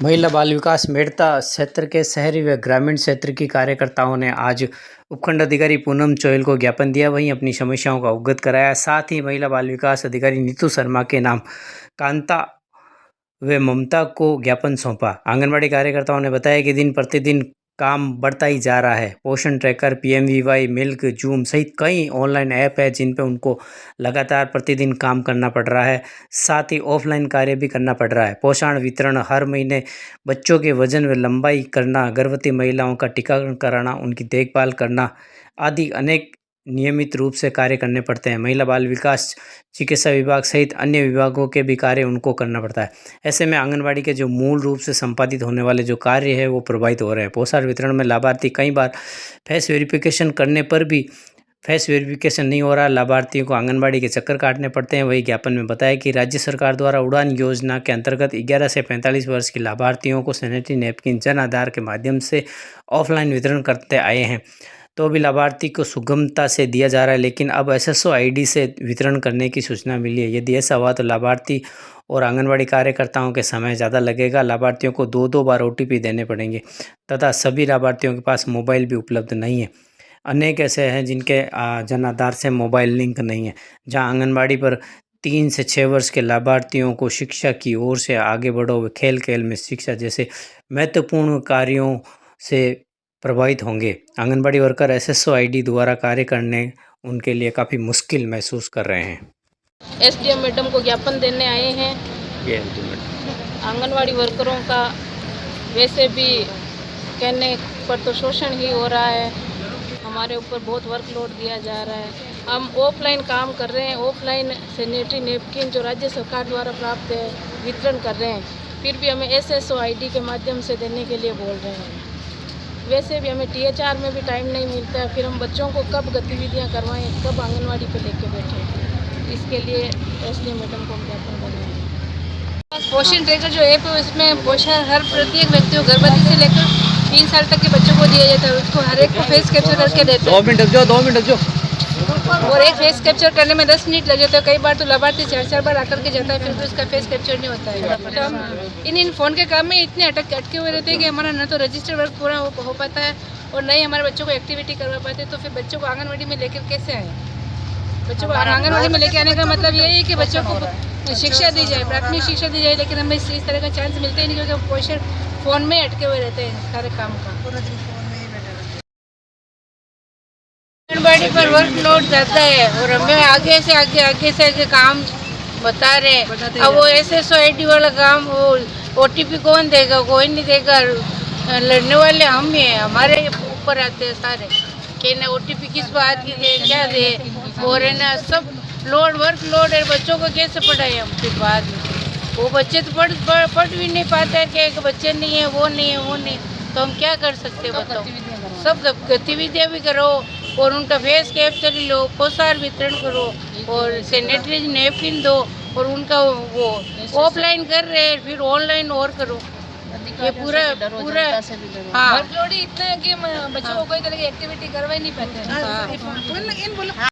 महिला बाल विकास मेड़ता क्षेत्र के शहरी व ग्रामीण क्षेत्र की कार्यकर्ताओं ने आज उपखंड अधिकारी पूनम चोयल को ज्ञापन दिया, वहीं अपनी समस्याओं का अवगत कराया। साथ ही महिला बाल विकास अधिकारी नीतू शर्मा के नाम कांता व ममता को ज्ञापन सौंपा। आंगनबाड़ी कार्यकर्ताओं ने बताया कि दिन प्रतिदिन काम बढ़ता ही जा रहा है। पोषण ट्रैकर, PMVY, मिल्क, जूम सहित कई ऑनलाइन ऐप है जिन पर उनको लगातार प्रतिदिन काम करना पड़ रहा है। साथ ही ऑफलाइन कार्य भी करना पड़ रहा है। पोषण वितरण, हर महीने बच्चों के वजन व लंबाई करना, गर्भवती महिलाओं का टीकाकरण कराना, उनकी देखभाल करना आदि अनेक नियमित रूप से कार्य करने पड़ते हैं। महिला बाल विकास, चिकित्सा विभाग सहित अन्य विभागों के भी कार्य उनको करना पड़ता है। ऐसे में आंगनबाड़ी के जो मूल रूप से संपादित होने वाले जो कार्य है वो प्रभावित हो रहे हैं। पोषण वितरण में लाभार्थी कई बार फेस वेरिफिकेशन करने पर भी फेस वेरिफिकेशन नहीं हो रहा, लाभार्थियों को आंगनबाड़ी के चक्कर काटने पड़ते हैं। वही ज्ञापन में बताया कि राज्य सरकार द्वारा उड़ान योजना के अंतर्गत 11 से 45 वर्ष के लाभार्थियों को सैनिटरी नैपकिन जन आधार के माध्यम से ऑफलाइन वितरण करते आए हैं, तो भी लाभार्थी को सुगमता से दिया जा रहा है, लेकिन अब SSO ID से वितरण करने की सूचना मिली है। यदि ऐसा हुआ तो लाभार्थी और आंगनबाड़ी कार्यकर्ताओं के समय ज़्यादा लगेगा। लाभार्थियों को 2-2 बार OTP देने पड़ेंगे तथा सभी लाभार्थियों के पास मोबाइल भी उपलब्ध नहीं है। अनेक ऐसे हैं जिनके जन आधार से मोबाइल लिंक नहीं है। जहां आंगनबाड़ी पर 3 से 6 वर्ष के लाभार्थियों को शिक्षा की ओर से आगे बढ़ो व खेल खेल में शिक्षा जैसे महत्वपूर्ण कार्यों से प्रभावित होंगे। आंगनबाड़ी वर्कर SSO ID द्वारा कार्य करने उनके लिए काफ़ी मुश्किल महसूस कर रहे हैं। SDM मैडम को ज्ञापन देने आए हैं। आंगनवाड़ी वर्करों का वैसे भी कहने पर तो शोषण ही हो रहा है। हमारे ऊपर बहुत वर्कलोड दिया जा रहा है। हम ऑफलाइन काम कर रहे हैं, ऑफलाइन सैनिटरी नैपकिन जो राज्य सरकार द्वारा प्राप्त है वितरण कर रहे हैं, फिर भी हमें SSO ID के माध्यम से देने के लिए बोल रहे हैं। वैसे भी हमें THR में भी टाइम नहीं मिलता है, फिर हम बच्चों को कब गतिविधियां करवाएं, कब आंगनवाड़ी पे लेके बैठें। इसके लिए SDM मैडम को ज्ञापन देना है। पोषण ट्रैकर जो ऐप है उसमें पोषण हर प्रत्येक व्यक्ति को गर्भवती से लेकर 3 साल तक के बच्चों को दिया जाता है। उसको हर एक को फेस कैप्चर करके देते हैं। 2 मिनट जो और एक फेस कैप्चर करने में 10 मिनट लग जाते हैं। कई बार तो लाभार्थी 4 बार आकर के जाता है, फिर भी उसका फेस कैप्चर नहीं होता है। तो हम इन फ़ोन के काम में इतने अटके हुए रहते हैं कि हमारा न तो रजिस्टर वर्क पूरा हो पाता है और न ही हमारे बच्चों को एक्टिविटी करवा पाते। तो फिर बच्चों को आंगनवाड़ी में लेकर कैसे आए? बच्चों को आंगनवाड़ी में लेके आने का मतलब यही है कि बच्चों को शिक्षा दी जाए, प्राथमिक शिक्षा दी जाए, लेकिन हमें इस तरह का चांस मिलता ही नहीं क्योंकि पोषण फ़ोन में अटके हुए रहते हैं सारे काम का। आंगनबाड़ी पर वर्कलोड ज़्यादा है और हमें आगे से काम बता रहे हैं। अब वो SSO ID वाला काम, वो OTP कौन देगा? कोई नहीं देगा। लड़ने वाले हम ही हैं, हमारे ऊपर आते हैं सारे कि ना OTP किस बात की दे, क्या दे, और है ना सब वर्कलोड है। बच्चों को कैसे पढ़ाए हम? फिर बाद में वो बच्चे तो पढ़ भी नहीं पाते हैं कि बच्चे नहीं है, वो नहीं, तो हम क्या कर सकते हैं बताओ? सब गतिविधियाँ भी करो और उनका फेस कैप्चर लो, पोषण वितरण करो और सैनिटरी नैपकिन दो और उनका वो ऑफलाइन कर रहे हैं, फिर ऑनलाइन और करो। ये पूरा हाँ वर्कलोड ही इतना है कि बच्चों को कोई तरह की एक्टिविटी करवा ही नहीं पाते।